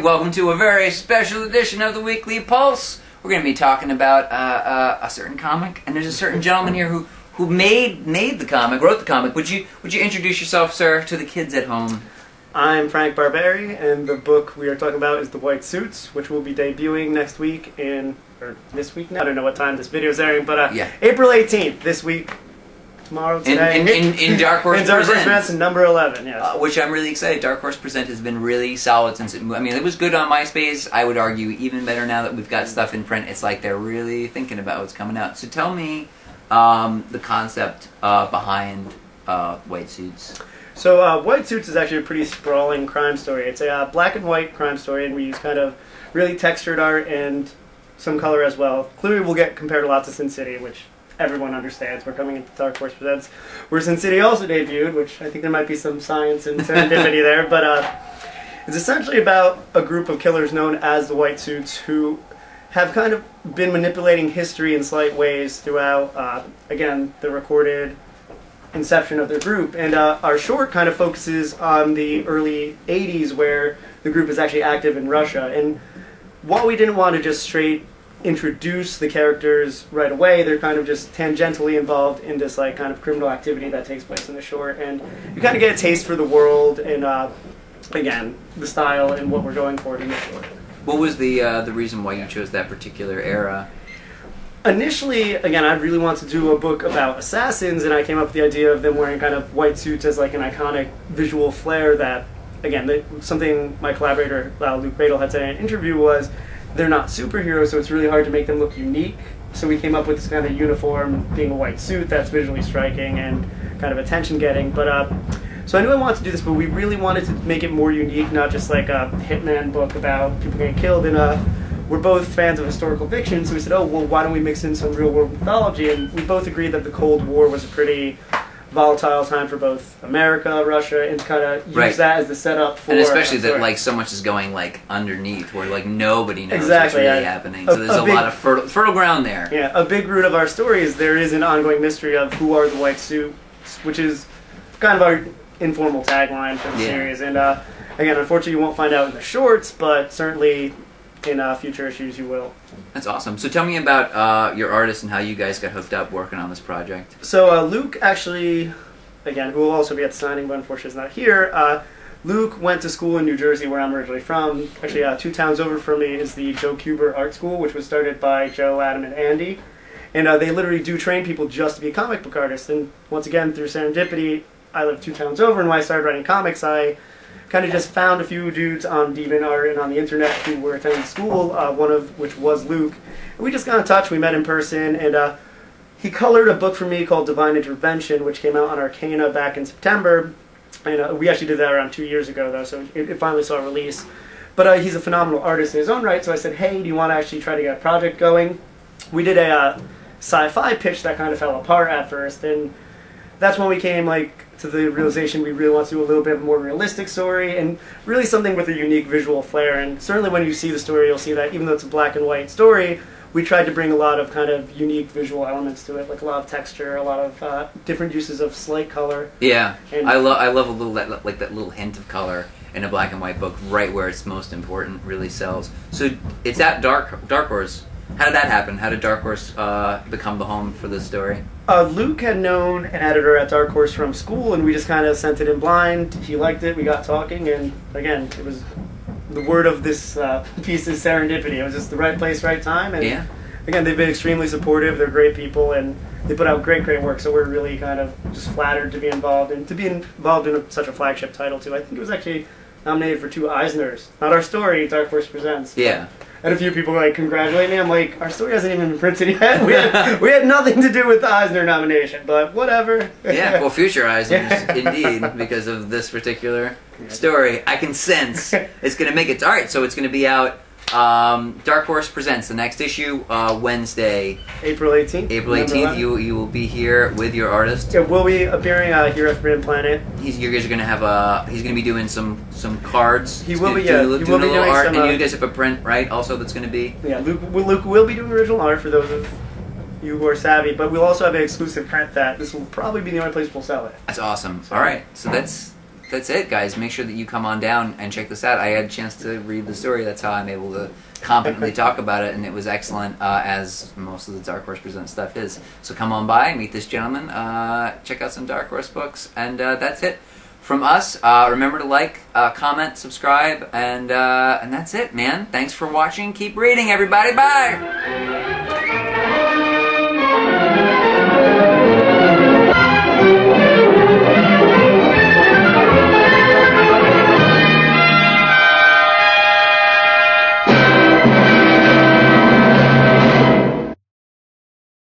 welcome to a very special edition of the Weekly Pulse. We're going to be talking about a certain comic, and there's a certain gentleman here who made the comic, wrote the comic. Would you introduce yourself, sir, to the kids at home? I'm Frank Barbiere, and the book we are talking about is The White Suits, which will be debuting next week or this week now? I don't know what time this video is airing, but yeah. April 18th, this week, tomorrow, today. In Dark Horse in Dark Horse Presents, number 11, yes. Which I'm really excited. Dark Horse Present has been really solid since it was good on MySpace. I would argue even better now that we've got stuff in print. It's like they're really thinking about what's coming out. So tell me the concept behind White Suits. So White Suits is actually a pretty sprawling crime story. It's a black and white crime story, and we use kind of really textured art and some color as well. Clearly we'll get compared a lot to Sin City, which everyone understands. We're coming into Dark Horse Presents, where Sin City also debuted, which I think there might be some science and serendipity there, but it's essentially about a group of killers known as the White Suits who have kind of been manipulating history in slight ways throughout, again, the recorded inception of their group. And our short kind of focuses on the early 80s, where the group is actually active in Russia. And while we didn't want to just straight introduce the characters right away, they're kind of just tangentially involved in this like kind of criminal activity that takes place in the short, and you kind of get a taste for the world and again, the style and what we're going for in the short. What was the reason why you chose that particular era? Initially, again, I really wanted to do a book about assassins, and I came up with the idea of them wearing kind of white suits as like an iconic visual flair that, again, something my collaborator Luke Radl had said in an interview was, they're not superheroes, so it's really hard to make them look unique. So we came up with this kind of uniform being a white suit that's visually striking and kind of attention-getting. But so I knew I wanted to do this, but we really wanted to make it more unique, not just like a hitman book about people getting killed. And we're both fans of historical fiction, so we said, oh, well, why don't we mix in some real-world mythology? And we both agreed that the Cold War was a pretty volatile time for both America, Russia, and to kind of use that as the setup for... And especially that like so much is going like underneath, where like nobody knows what's really happening. So there's a lot of fertile ground there. Yeah, a big root of our story is there is an ongoing mystery of who are the White Suits, which is kind of our informal tagline for the series. And again, unfortunately you won't find out in the shorts, but certainly in future issues you will. That's awesome. So tell me about your artist and how you guys got hooked up working on this project. So Luke actually, again, who will also be at the signing, but unfortunately is not here, Luke went to school in New Jersey, where I'm originally from. Actually, 2 towns over from me is the Joe Kuber Art School, which was started by Joe, Adam, and Andy. And they literally do train people just to be a comic book artist. And once again, through serendipity, I live 2 towns over, and when I started writing comics, I kind of just found a few dudes on DeviantArt and on the internet who were attending school, one of which was Luke. And we just got in touch, we met in person, and he colored a book for me called Divine Intervention, which came out on Arcana back in September. And we actually did that around 2 years ago, though, so it finally saw a release. But he's a phenomenal artist in his own right, so I said, hey, do you want to actually try to get a project going? We did a sci-fi pitch that kind of fell apart at first, and that's when we came to the realization we really want to do a little bit more realistic story, and really something with a unique visual flair. And certainly when you see the story, you'll see that even though it's a black and white story, we tried to bring a lot of kind of unique visual elements to it, like a lot of texture, a lot of different uses of slate color. Yeah, and I love a little that little hint of color in a black and white book, right where it's most important, really sells. So it's at Dark Horse. How did that happen? How did Dark Horse become the home for this story? Luke had known an editor at Dark Horse from school, and we just kind of sent it in blind. He liked it, we got talking, and again, it was the word of this piece is serendipity. It was just the right place, right time, and again, they've been extremely supportive. They're great people, and they put out great work, so we're really kind of just flattered to be involved, and to be involved in such a flagship title, too. I think it was actually nominated for 2 Eisners. Not our story, Dark Horse Presents. Yeah. And a few people like congratulate me. I'm like, our story hasn't even been printed yet. We had nothing to do with the Eisner nomination, but whatever. Yeah, well, future Eisners, indeed, because of this particular story. I can sense it's going to make it. All right, so it's going to be out. Dark Horse Presents, the next issue, Wednesday, April 18th. April 18th. You will be here with your artist. Yeah, we'll be appearing here at Forbidden Planet. You guys are going to have he's going to be doing some cards. He will be. Doing a little art, and you guys have a print, right? Also, that's going to be. Yeah, Luke will be doing original art for those of you who are savvy, but we'll also have an exclusive print that this will probably be the only place we'll sell it. That's awesome. So, all right, so that's that's it, guys. Make sure that you come on down and check this out. I had a chance to read the story. That's how I'm able to competently talk about it, and it was excellent, as most of the Dark Horse Presents stuff is. So come on by, meet this gentleman, check out some Dark Horse books, and that's it from us. Remember to like, comment, subscribe, and that's it, man. Thanks for watching. Keep reading, everybody. Bye!